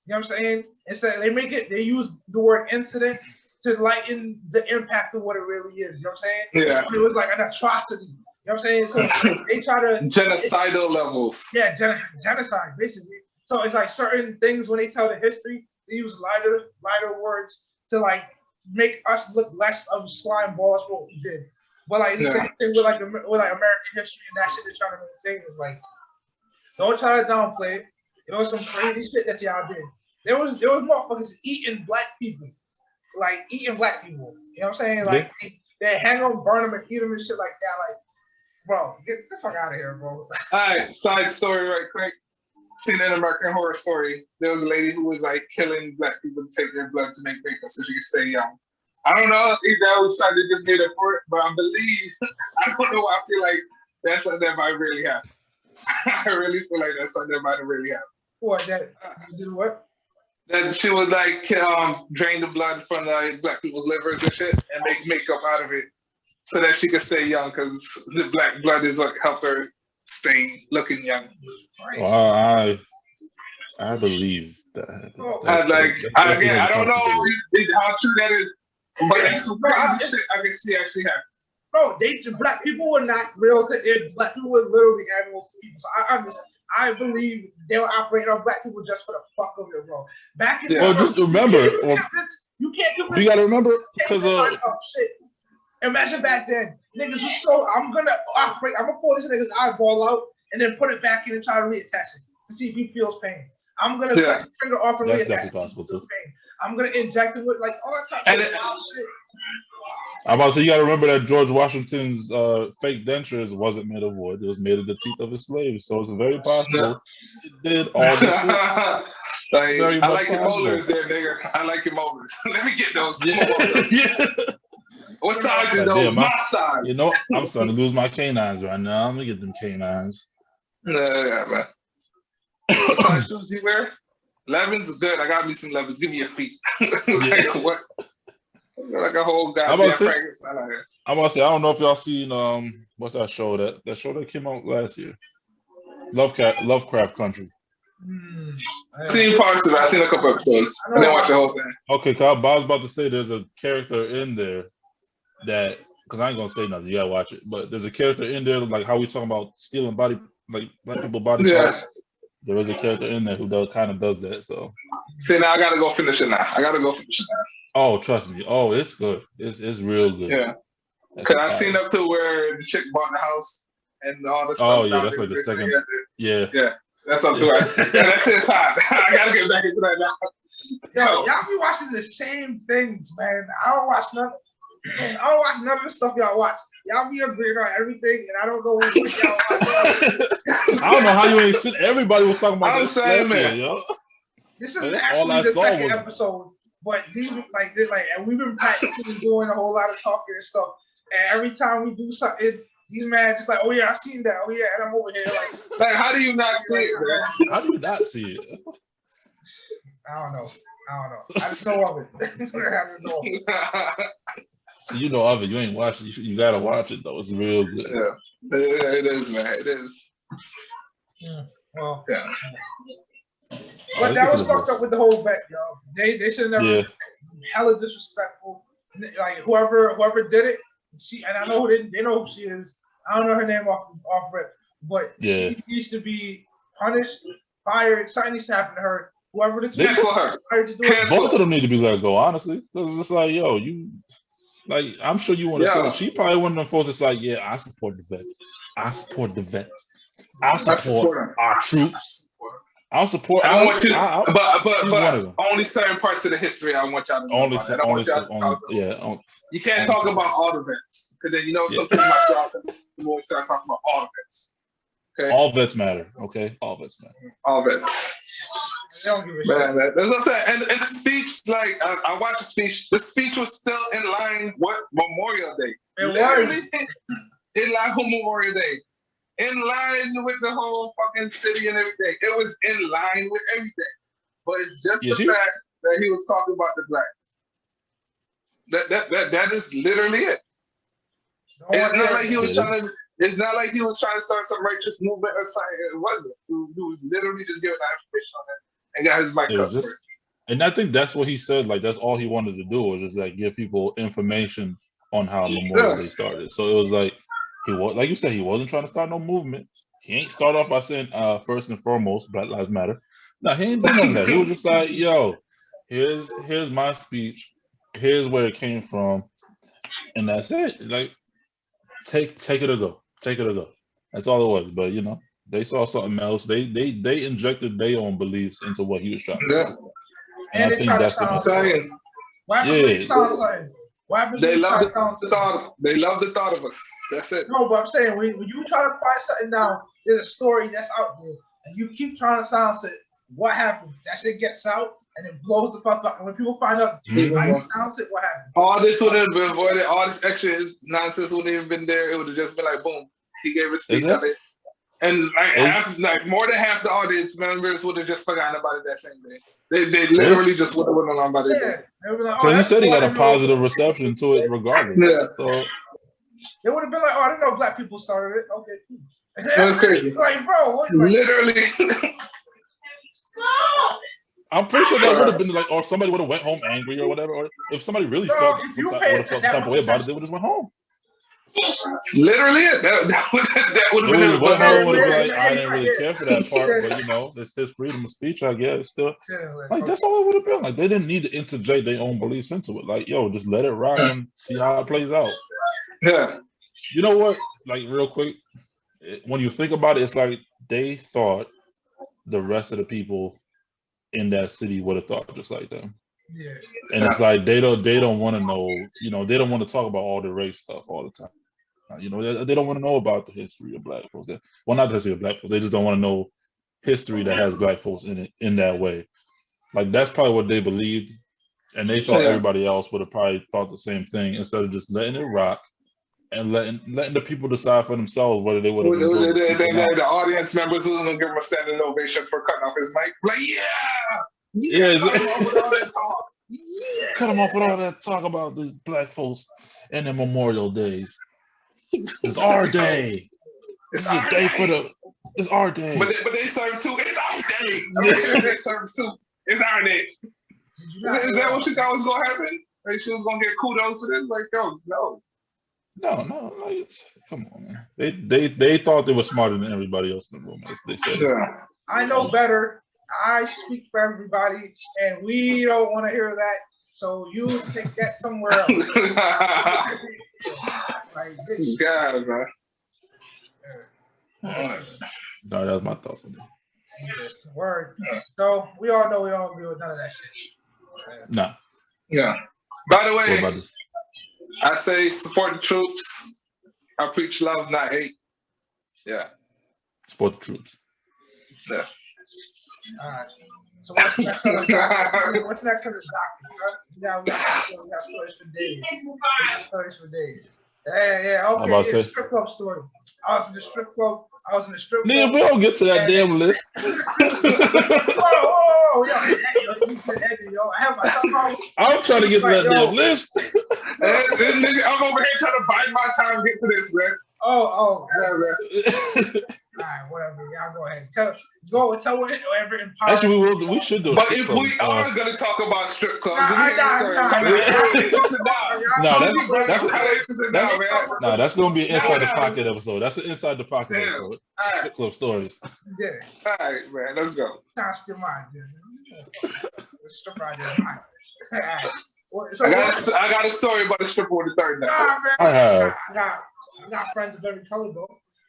Speaker 2: You know what I'm saying? Instead, they use the word incident to lighten the impact of what it really is. You know what I'm saying?
Speaker 1: Yeah.
Speaker 2: It was like an atrocity. You know what I'm saying? So they try to
Speaker 1: genocidal levels.
Speaker 2: Yeah, genocide basically. So it's like certain things when they tell the history, they use lighter words to like make us look less of slime balls for what we did. But like it's the same thing with like American history and that shit they're trying to maintain. Is like don't try to downplay it. There was some crazy shit that y'all did. There was motherfuckers eating black people. Like eating black people. You know what I'm saying? Like they hang them, burn them, and eat them and shit like that. Like, bro, get the fuck out of here, bro.
Speaker 1: All right, side story right quick. Seen an American Horror Story. There was a lady who was like killing black people to take their blood to make makeup so she could stay young. I don't know if that was something just made up for it, but I believe, I don't know, I feel like that's something that might really happen. I really feel like that's something that might really happen.
Speaker 2: What, that did what?
Speaker 1: That she would like drain the blood from like black people's livers and shit and make makeup out of it so that she could stay young because the black blood is what helped her stay looking young.
Speaker 3: Well, I believe that.
Speaker 1: I don't know how true that is, but that's some crazy shit I can see actually happen.
Speaker 2: Bro, black people were not real. Black people were literally animals to people. So I believe they'll operate on black people just for the fuck of it, bro. Back in
Speaker 3: just remember,
Speaker 2: you can't do this.
Speaker 3: You gotta remember because
Speaker 2: shit. Imagine back then, niggas was so I'm gonna pull this nigga's eyeball out and then put it back in and try to reattach it to see if he feels pain. I'm gonna cut the finger off and
Speaker 3: that's definitely possible too.
Speaker 2: I'm gonna inject it with like all that type of wild shit.
Speaker 3: I'm about to say, you gotta remember that George Washington's fake dentures wasn't made of wood; it was made of the teeth of his slaves. So it's very possible it did all this.
Speaker 1: I like your molars there, nigga. I like your molars. Let me get those.
Speaker 3: Yeah.
Speaker 1: What size is those? My size.
Speaker 3: You know, I'm starting to lose my canines right now. I'm gonna get them canines.
Speaker 1: Yeah, man. What size shoes do you wear? 11's is good. I got me some 11's. Give me your feet. What? Like a whole goddamn practice.
Speaker 3: I'm about to say, I don't know if y'all seen what's that show that came out last year? Lovecraft Country.
Speaker 1: I've seen parts of it. I've seen a couple episodes. I didn't watch the whole thing.
Speaker 3: Okay, I was about to say there's a character in there that, because I ain't gonna say nothing, you gotta watch it. But there's a character in there, like how we talking about stealing black people body parts. There is a character in there who kind of does that. So
Speaker 1: see, now I gotta go finish it now. Oh,
Speaker 3: trust me. Oh, it's good. It's real good.
Speaker 1: Yeah. Cause I seen up to where the chick bought the house and all this stuff.
Speaker 3: Oh yeah, that's like the second. Yeah.
Speaker 1: That's up to it. That shit's hot. I gotta get back into that now.
Speaker 2: Yo, y'all be watching the same things, man. I don't watch none of the stuff y'all watch. Y'all be agreeing on everything, and I don't know what y'all watch.
Speaker 3: I don't know how you ain't seen. Everybody was talking about this
Speaker 1: last year,
Speaker 3: yo.
Speaker 2: This is actually the second episode, but these and we've been practicing doing a whole lot of talking and stuff. And every time we do something, these man just like, oh yeah, I seen that. Oh yeah, and I'm over here
Speaker 1: like how do you not see it, man?
Speaker 3: How do you not see it?
Speaker 2: I don't know. I just know of it. I just know of it.
Speaker 3: You know of it. You ain't watching. You gotta watch it though. It's real good.
Speaker 1: Yeah, it is, man. It is.
Speaker 2: Yeah. Well,
Speaker 1: yeah.
Speaker 2: But that was fucked up with the whole bet, y'all. They should have never. Hella disrespectful. Like whoever did it, and I know they know who she is. I don't know her name off rip, but she needs to be punished, fired. Something needs to happen to her. Whoever the two hired to do it.
Speaker 3: Both of them need to be let go, honestly. Because it's just like, yo, you, like, I'm sure you want to say it. She probably one of them folks that's like, yeah, I support the vet. I support the vet. I support our troops. I'll support.
Speaker 1: I want you, but only certain parts of the history I want y'all to know. You can't talk about all the vets, because then some people might drop them when we start talking about all the vets. Okay.
Speaker 3: All vets matter. Okay, all vets matter.
Speaker 1: All vets. Man, that's what I'm saying. And the speech, like I watched the speech. The speech was still in line with Memorial Day. Literally in line with Memorial Day. In line with the whole fucking city and everything. It was in line with everything. But it's just the fact that he was talking about the blacks. That is literally it. It's not like he was trying to. It's not like he was trying to start some righteous movement or something. It wasn't. He was literally just giving that information on it and got his mic cut for it.
Speaker 3: And I think that's what he said. Like that's all he wanted to do was just like give people information on how Memorial Day started. So it was like he was, like you said, he wasn't trying to start no movement. He ain't start off by saying first and foremost Black Lives Matter. No, he ain't doing none of that. He was just like, yo, here's my speech. Here's where it came from, and that's it. Like take it or go. Take it or go. That's all it was. But they saw something else. They injected their own beliefs into what he was trying to do. And I think that's the
Speaker 1: mistake. They love the thought of us. That's it.
Speaker 2: No, but I'm saying when you try to quiet something down, there's a story that's out there, and you keep trying to silence it. What happens? That shit gets out, and it blows the fuck up. And when people find out you silence it, what happens?
Speaker 1: All this would have been avoided. All this extra nonsense wouldn't even been there. It would have just been like, boom, he gave a speech on it, and like more than half the audience members would have just forgotten about it that same day. They literally just would have went along by it.
Speaker 3: Because he said he got a positive reception to it regardless.
Speaker 1: Yeah.
Speaker 3: So
Speaker 2: they would have been like, oh, I didn't know black people started it. Okay, cool.
Speaker 1: That's crazy.
Speaker 2: Like, bro, what?
Speaker 1: Literally.
Speaker 3: I'm pretty sure that would have been like, or somebody would have went home angry or whatever. Or if somebody really felt some type of way about it, they would just went home.
Speaker 1: Literally, that would have been.
Speaker 3: Went home would have been like, I didn't really care for that part, but it's his freedom of speech, I guess. Still, like that's all it would have been. Like they didn't need to interject their own beliefs into it. Like, yo, just let it rock and see how it plays out.
Speaker 1: Yeah.
Speaker 3: You know what? Like real quick, when you think about it, it's like they thought the rest of the people in that city would have thought just like them.
Speaker 2: Yeah.
Speaker 3: And it's like they don't want to know, they don't want to talk about all the race stuff all the time. They don't want to know about the history of Black folks. Well, not the history of Black folks. They just don't want to know history that has Black folks in it in that way. Like that's probably what they believed, and they thought everybody else would have probably thought the same thing instead of just letting it rock and letting the people decide for themselves whether they would have enjoyed it.
Speaker 1: The audience members who gonna give him a standing ovation for cutting off his mic. Like,
Speaker 3: cut him off with all that talk about the Black folks and their Memorial Days. It's our day. It's our day for the. It's our day.
Speaker 1: But they serve too. It's our day. They serve too. It's our day. Is that what you thought was gonna happen? Like she was gonna get kudos for this? Like, no.
Speaker 3: Come on, man. They thought they were smarter than everybody else in the room. As they said.
Speaker 1: Yeah.
Speaker 2: I know better. I speak for everybody, and we don't want to hear that. So you take that somewhere else. Like, bitch.
Speaker 1: God, man.
Speaker 3: No, that was my thoughts on that.
Speaker 2: Word. So we all know we don't agree with none of that shit.
Speaker 3: No.
Speaker 1: Yeah. By the
Speaker 3: What
Speaker 1: way,
Speaker 3: about this?
Speaker 1: I say support the troops. I preach love, not hate. Yeah.
Speaker 3: Support the troops.
Speaker 1: Yeah.
Speaker 2: All right. So what's next on the docket? What's next on the docket? We got stories for days. Yeah. Okay. Strip club story. I was in the strip club.
Speaker 3: Nigga, we don't get to that damn list.
Speaker 2: Yo, I have my
Speaker 3: I'm trying to get to that damn list.
Speaker 1: Nigga, I'm over here trying to bide my time to get to this, man.
Speaker 2: Yeah, man. All right, whatever. Y'all go ahead. Tell whatever empowering.
Speaker 3: Actually, we should do it.
Speaker 1: But if we are going to talk about strip clubs,
Speaker 3: that's going to be an inside the pocket episode. That's an inside the pocket episode. Strip club stories.
Speaker 1: Yeah. All right, man. Let's go.
Speaker 2: Let's strip right there. All right. So
Speaker 1: I got a story about the stripper with the third night.
Speaker 2: Nah, man. I got friends of every color, bro.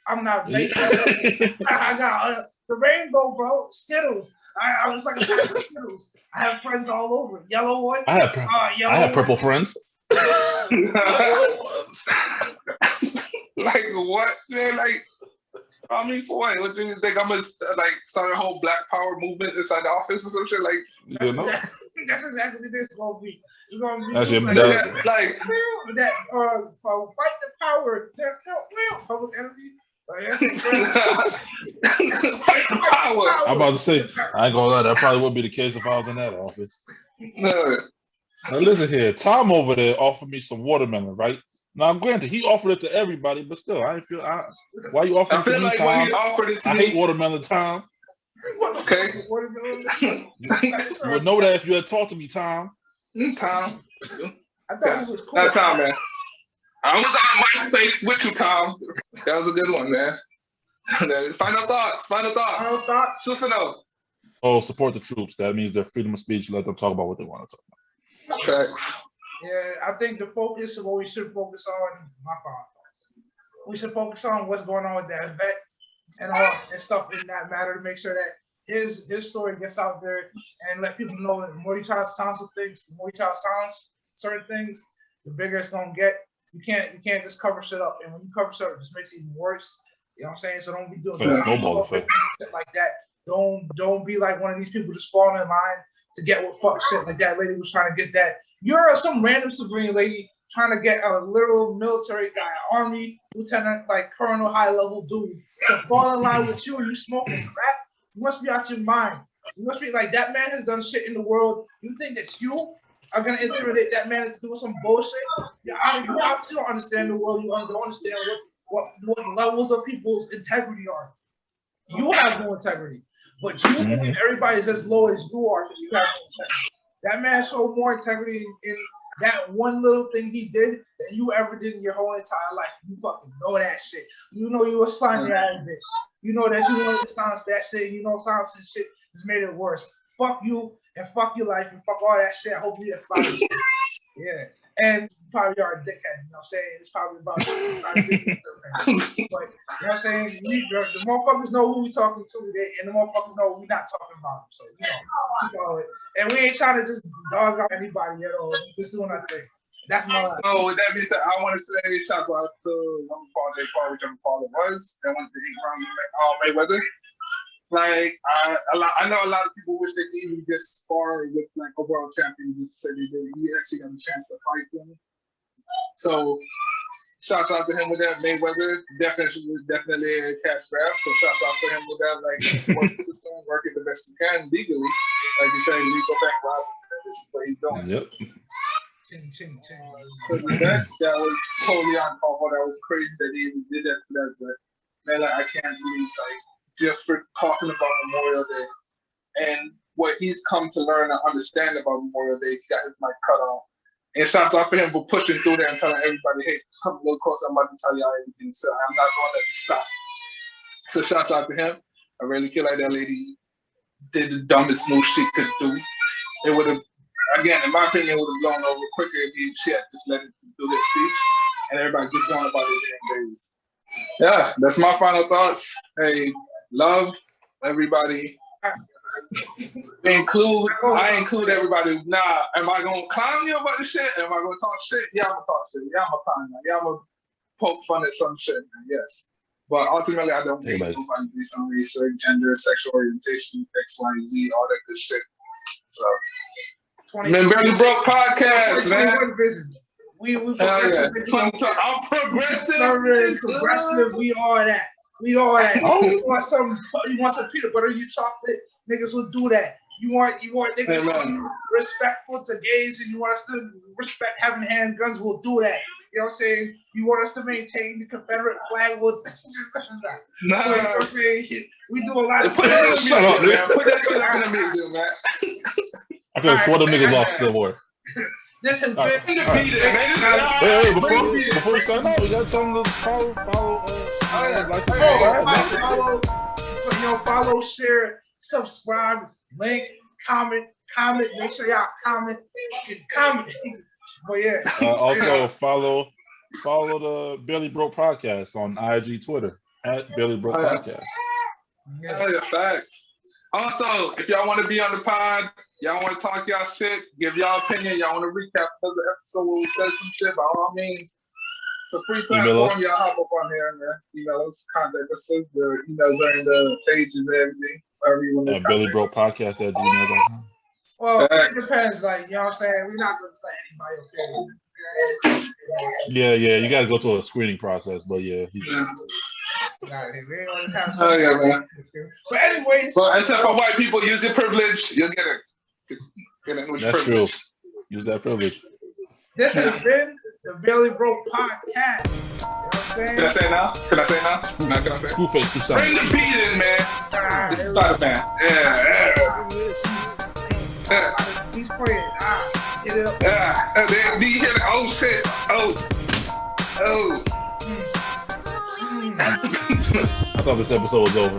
Speaker 2: I'm not making I got the rainbow, bro. Skittles. I was like a pack of Skittles. I have friends all over. Yellow one.
Speaker 3: I have purple friends.
Speaker 1: Like what, man? Like, I mean, for what? What do you think? I'm gonna like start a whole Black Power movement inside the office or some shit? Like,
Speaker 2: that's exactly what this gonna be. It's gonna be
Speaker 1: like
Speaker 2: that fight the power. Public enemy.
Speaker 3: I'm about to say, I ain't gonna lie, that probably would be the case if I was in that office. Now listen here, Tom over there offered me some watermelon, right? Now granted, he offered it to everybody, but still, why you offering it to me,
Speaker 1: like
Speaker 3: Tom?
Speaker 1: when he offered it to
Speaker 3: I
Speaker 1: me.
Speaker 3: hate watermelon, Tom.
Speaker 1: Okay.
Speaker 3: You would know that if you had talked to me, Tom.
Speaker 1: Tom.
Speaker 2: I thought it was cool.
Speaker 1: Not Tom, man. I was on MySpace with you, Tom. That was a good one, man. Final thoughts. Susano.
Speaker 3: Oh, support the troops. That means their freedom of speech. Let them talk about what they want to talk about.
Speaker 1: Facts.
Speaker 2: Yeah, I think the focus of what we should focus on, we should focus on what's going on with that vet and all and stuff in that matter to make sure that his story gets out there and let people know that the more you try to sound some things, the more you try to sound certain things, the bigger it's gonna get. You can't just cover shit up, and when you cover shit up, it just makes it even worse. You know what I'm saying? So don't be doing shit like that. Don't be like one of these people just falling in line to get what fuck shit like that lady was trying to get that. You're some random civilian lady trying to get a literal military guy, army lieutenant, like colonel, high level dude to fall in line with you. And you smoking crap? You must be out your mind. You must be like, that man has done shit in the world. You think that you are gonna intimidate that man into doing some bullshit? You obviously don't understand the world. You don't understand what levels of people's integrity are. You have no integrity, but you believe everybody's as low as you are because you have no integrity. That man showed more integrity in that one little thing he did than you ever did in your whole entire life. You fucking know that shit. You know you a slimy ass bitch. You know that you wanted to silence that shit. You know silencing shit has made it worse. Fuck you and fuck your life and fuck all that shit. I hope you get fired. Yeah. And probably are a dickhead, you know what I'm saying? It's probably about but you know what I'm saying? The motherfuckers know who we talking to, and the motherfuckers know we not talking about them. So, you know it. And we ain't trying to just dog out anybody at all. We just doing our thing. That's my life.
Speaker 1: So with that being said, I want to say shout out to whichever Paul it was, that went to eat around Mayweather. Like I know a lot of people wish they could even just spar with like a world champion. Just said he actually got a chance to fight them. So shouts out to him with that. Mayweather definitely a cash grab. So shouts out to him with that. Like work the system, work it the best you can legally. Like you say, legal bank robbery. This is what he's doing.
Speaker 3: Yep.
Speaker 1: So that was totally uncalled. That was crazy that he even did that to that. But man, like I can't believe like just for talking about Memorial Day and what he's come to learn and understand about Memorial Day, he got his mic cut off. And shouts out for him for pushing through there and telling everybody, hey, come a little closer, I'm about to tell y'all everything. So I'm not going to let you stop. So shouts out to him. I really feel like that lady did the dumbest move she could do. It would have, again, in my opinion, it would have blown over quicker if she had just let it do this speech and everybody just going about it in days. Yeah, that's my final thoughts. Hey, love everybody. I include everybody. Nah, am I gonna clown you about the shit? Am I gonna talk shit? Yeah, I'm gonna talk shit. Yeah, I'm gonna clown you. Yeah, I'm gonna poke fun at some shit. Yes, but ultimately, I don't make nobody based on research, gender, sexual orientation, X, Y, Z, all that good shit. So, man, Barely Broke Podcast, man.
Speaker 2: We
Speaker 1: yeah. I'm progressive.
Speaker 2: Progressive. We all that. You want some peanut butter, you chocolate, niggas will do that. You want niggas to be respectful to gays, and you want us to respect having handguns, we'll do that. You know what I'm saying? You want us to maintain the Confederate flag, we'll
Speaker 1: nah.
Speaker 2: You know what I'm saying? We do a lot of
Speaker 1: Put that shit up in the museum, man.
Speaker 3: I could have swore them niggas lost the war.
Speaker 2: This has been
Speaker 3: Hey, before we sign off, we got something to follow.
Speaker 2: Follow, share, subscribe, link, comment. Make sure y'all comment. But yeah.
Speaker 3: Also follow the Barely Broke Podcast on IG, Twitter at Barely Broke Podcast.
Speaker 1: Yeah, facts. Also, if y'all want to be on the pod, y'all want to talk y'all shit, give y'all opinion, y'all want to recap another episode where we said some shit, by all means, it's a free platform. Y'all hop up on here, man. Email us, contact us. The emails are in the pages and everything.
Speaker 3: BarelyBrokePodcast@gmail.com.
Speaker 2: Well, it depends. Like, you know what I'm saying? We're not going to let anybody
Speaker 3: Yeah, you got to go through a screening process, but yeah.
Speaker 1: Man.
Speaker 2: But anyways.
Speaker 1: Well, except for white people, use your privilege. You'll get it.
Speaker 3: That's true. Use that privilege.
Speaker 2: This has been the Barely Broke Podcast. You know what I'm saying?
Speaker 1: Can I say now? Can I say?
Speaker 3: Screwface,
Speaker 1: bring the beat in, man. This is Spider-Man. Yeah.
Speaker 2: He's playing. Get it up.
Speaker 1: Do you hear the oh shit? Oh.
Speaker 3: I thought this episode was over.